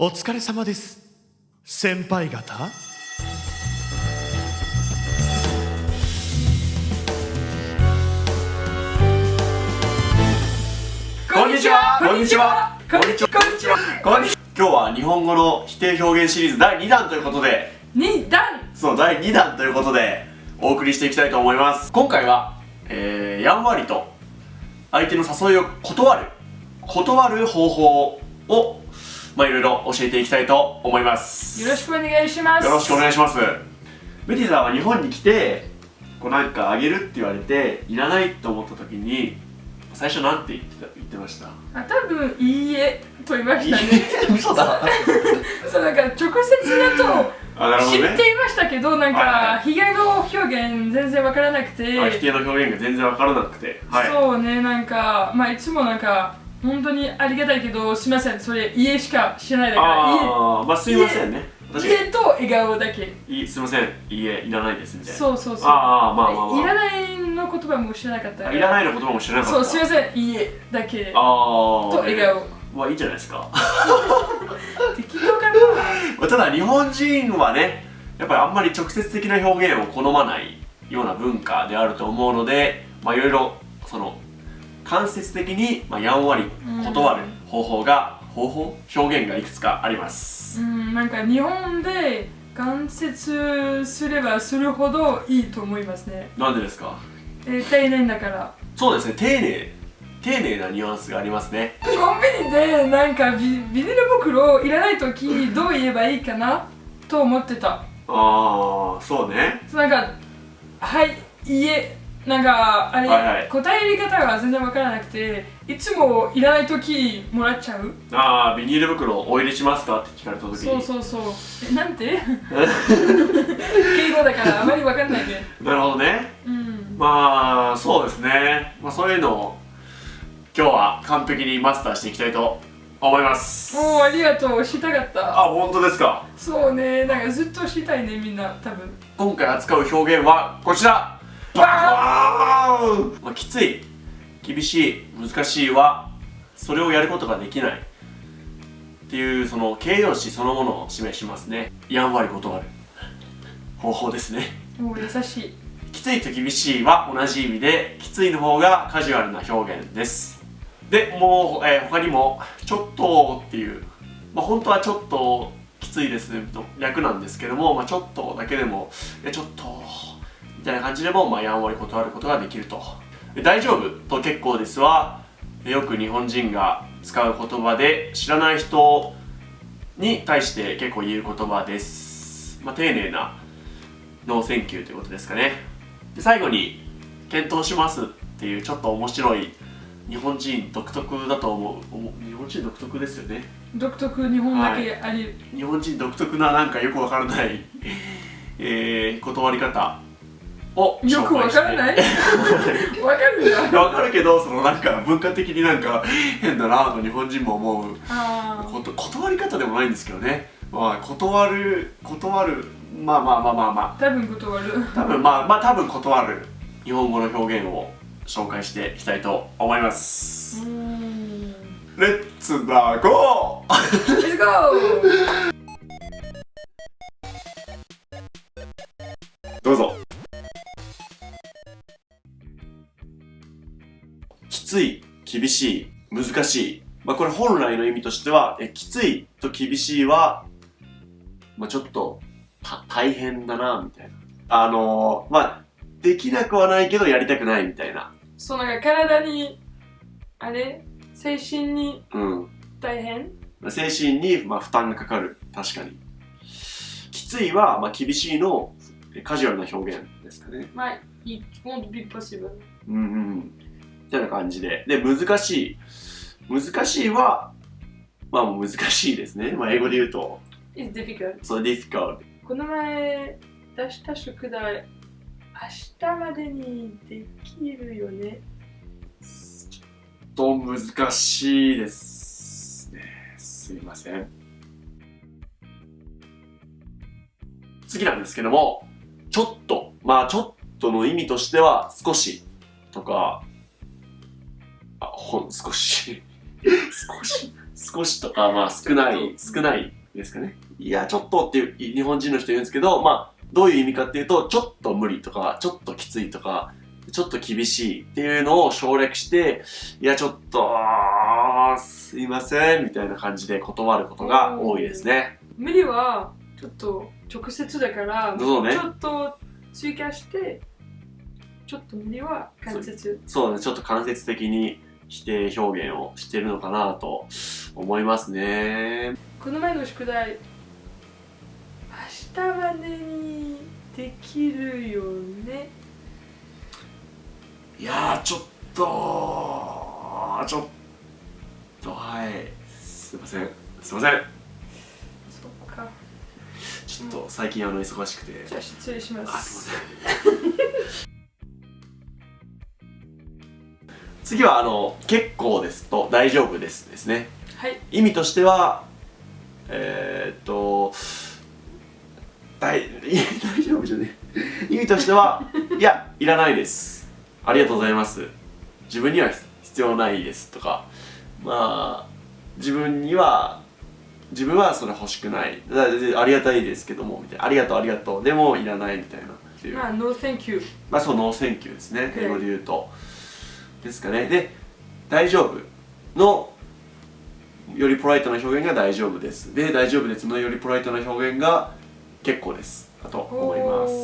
お疲れ様です。先輩方。こんにちは。こんにちは。こんにちは。こんにちは。こんにちは。今日は日本語の否定表現シリーズ第2弾ということで、そう第2弾ということでお送りしていきたいと思います。今回は、やんわりと相手の誘いを断る方法をいろいろ教えていきたいと思います。よろしくお願いします。よろしくお願いします。ベティさんは日本に来てなんかあげるって言われていらないと思った時に最初なんて言ってました？多分いいえと言いましたね。嘘だ。そうなんか直接だと知っていましたけど、なんか否定の表現全然わからなくて、否定の表現が全然わからなくて、そうね、なんかいつもなんか本当にありがたいけど、すみません、それ家しか知らないだから、すいませんね。家と笑顔だけ。すいません、家いらないですみたいな。そうそうそう。いらないの言葉も知らなかった。いらないの言葉も知らなかった。そう、すいません、家だけと笑顔。いいんじゃないですか。適当かな。ただ日本人はね、やっぱりあんまり直接的な表現を好まないような文化であると思うので、いろいろ間接的にやんわり断る表現がいくつかあります。なんか日本で間接すればするほどいいと思いますね。なんでですか？丁寧だから。そうですね、丁寧なニュアンスがありますね。コンビニでなんかビニール袋いらないときどう言えばいいかなと思ってた。そうね。なんかはい家なんかあれ、答え方が全然わからなくて、いつもいらないときもらっちゃう。ビニール袋お入れしますかって聞かれたときに、そうなんて敬語だからあまりわかんないね。なるほどね。そうですね。そういうのを今日は完璧にマスターしていきたいと思います。ありがとう、したかった。本当ですか？そうね、なんかずっとしたいね、みんな多分。今回扱う表現はこちら。きつい、厳しい、難しいはそれをやることができないっていうその形容詞そのものを示しますね。やんわり断る方法ですね。優しい。きついと厳しいは同じ意味で、きついの方がカジュアルな表現です。でもう、他にもちょっとっていう、本当はちょっときついですの略なんですけども、ちょっとだけでもちょっとみたいな感じでも、やんわり断ることができると。大丈夫と結構ですはよく日本人が使う言葉で、知らない人に対して結構言える言葉です。丁寧なノーセンキューということですかね。で最後に検討しますっていうちょっと面白い日本人独特だと思う。日本人独特ですよね。独特、日本だけあり、日本人独特ななんかよくわからない断り方を紹介して。よくわからない？わかるんだ。わかるけど、なんか文化的になんか変だなと日本人も思う断り方でもないんですけどね。断る多分断る。多分断る日本語の表現を紹介していきたいと思います。レッツダーゴー。レッツゴー。どうぞ。きつい、厳しい、難しい。これ本来の意味としては、きついと厳しいは、ちょっと大変だなみたいな。できなくはないけどやりたくないみたいな。なんか体に精神に大変。精神に負担がかかる。確かに。きついはは厳しいのカジュアルな表現ですかね。It won't be possible。みたいな感じで。で、難しいは、難しいですね。英語で言うと。It's difficult。そう、difficult。この前出した宿題、明日までにできるよね。ちょっと難しいですね。すいません。次なんですけども、ちょっとの意味としては少しとか、少し少しとか、まあ少ないですかね。いや、ちょっとっていう日本人の人言うんですけど、まあ、どういう意味かっていうと、ちょっと無理とか、ちょっときついとか、ちょっと厳しいっていうのを省略して、いや、ちょっと、すいません、みたいな感じで断ることが多いですね。無理はちょっと直接だから、そうねちょっと追加して、ちょっと無理は間接。そうね、ちょっと間接的に否定表現をしてるのかなと思いますね。この前の宿題、明日までにできるよね。いやー、ちょっと、はい、すいません。そっか。ちょっと最近忙しくて。じゃあ失礼しまあ、すす。いません。次は結構ですと大丈夫ですですね。はい。意味としては大丈夫じゃねえ。意味としてはいや、いらないです、ありがとうございます、自分には必要ないですとか、まあ自分はそれ欲しくない、ありがたいですけどもみたいな、ありがとうでもいらないみたいなっていう、まあ、No thank you。まあそう、ノーセンキューですね、英語で言うと。ですかね。で、大丈夫のよりポライトな表現が大丈夫です。で、大丈夫ですのよりポライトな表現が結構ですかと思います。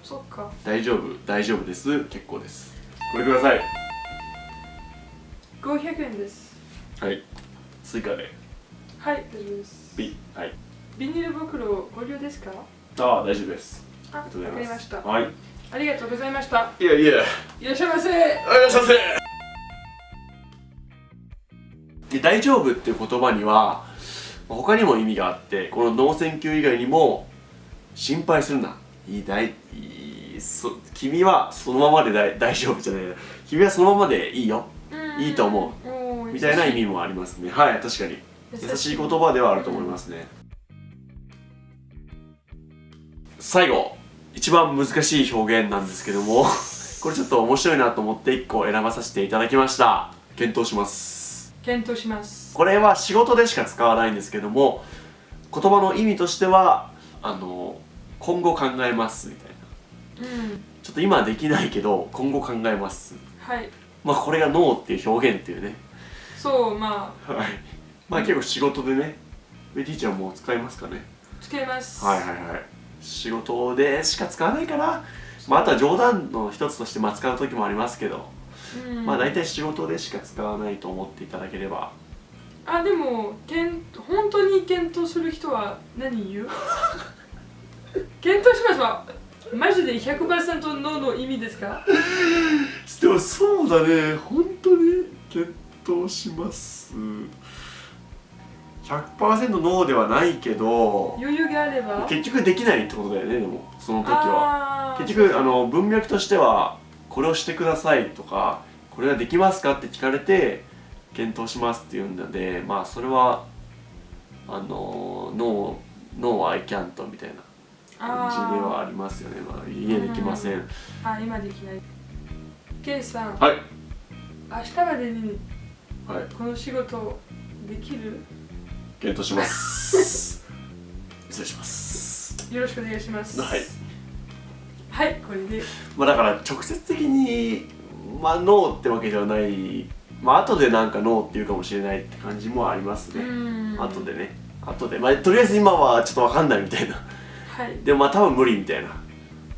そっか。大丈夫です、結構です。これください。500円です。はい。追加で。はい、大丈夫です。はい。ビニール袋ご利用ですか？ああ、大丈夫です。あ、わかりました。はい。ありがとうございました。いやいや。いらっしゃいませ。いらっしゃいませ。で、大丈夫っていう言葉には他にも意味があって、このノーセンキュー以外にも、心配するな、君はそのままで大丈夫じゃないな、君はそのままでいいよ、いいと思うみたいな意味もありますね。はい、確かに優しい言葉ではあると思いますね。最後、一番難しい表現なんですけどもこれちょっと面白いなと思って1個選ばさせていただきました。検討します。これは仕事でしか使わないんですけども、言葉の意味としては今後考えますみたいな、ちょっと今はできないけど今後考えます、はい。まあこれがノーっていう表現っていうね。そう、まあ、はい。まあ結構仕事でね、ウェティーちゃんも使いますかね。使います。はいはいはい。仕事でしか使わないかな。まああとは冗談の一つとして使う時もありますけど、まあ大体仕事でしか使わないと思っていただければ。あ、でも本当に検討する人は何言う？検討しますはマジで 100% ノーの意味ですか？でもそうだね、本当に検討します。100% ノーではないけど、余裕があれば結局できないってことだよね。でもその時は結局文脈としてはこれをしてくださいとか、これができますかって聞かれて検討しますって言うんので、まあそれはノー I can't みたいな感じではありますよね。まあ家できません。今できない。K さん、はい。明日までにはい。この仕事できる？検討します。失礼します。よろしくお願いします。はい。はい、これで。まあだから直接的にノーってわけではない。まあ後でなんかノーって言うかもしれないって感じもありますね。後でね。まあとりあえず今はちょっとわかんないみたいな。はい。でもまあ多分無理みたいな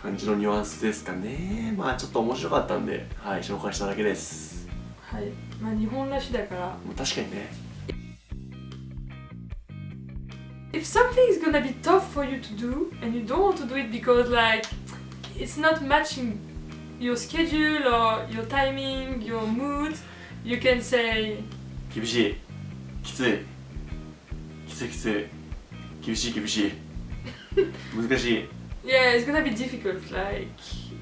感じのニュアンスですかね。まあちょっと面白かったんで、はい、紹介しただけです。はい。まあ日本らしだから。確かにね。If something is gonna be tough for you to do and you don't want to do it because like it's not matching your schedule or your timing, your mood, you can say 厳しい、きつい、厳しい難しい。 yeah, it's gonna be difficult, like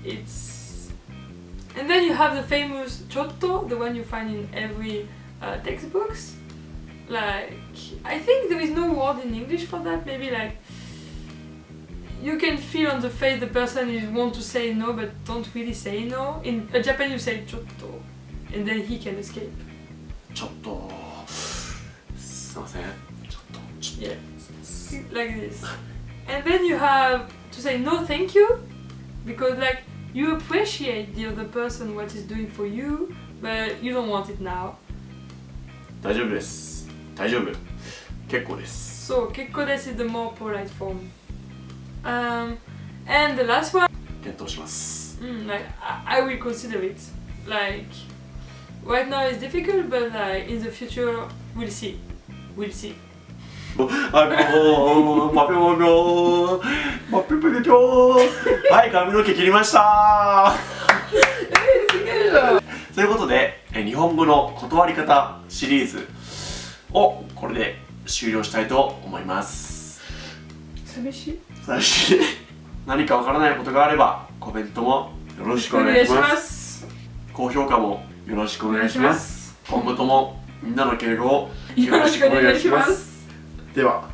it's and then you have the famous chotto, the one you find in every textbooks. Like, I think there is no word in English for that. Maybe like you can feel on the face the person is want to say no but don't really say no. In Japan you say chotto, and then he can escape. ちょっといません、ちょっと Yeah, like this. And then you have to say no, thank you, because like you appreciate the other person what is doing for you, but you don't want it now. 大丈夫です、大丈夫、結構です。 So kekko desu is the more polite form. And the last one, 検討します。 like I will consider it. Like right now it's difficult, but like in the future we'll see. We'll see. あ、もう、パピョピョパピョピョピョはい、髪の毛切りましたということで、日本語の断り方シリーズをこれで終了したいと思います。寂しい。最初に何かわからないことがあればコメントもよろしくお願いします。高評価もよろしくお願いします。今後ともみんなの敬語をよろしくお願いします。では、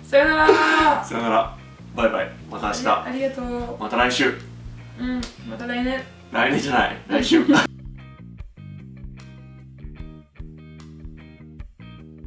さよなら。さよなら、バイバイ、また明日、ありがとう。また来週、また来年。来年じゃない、来週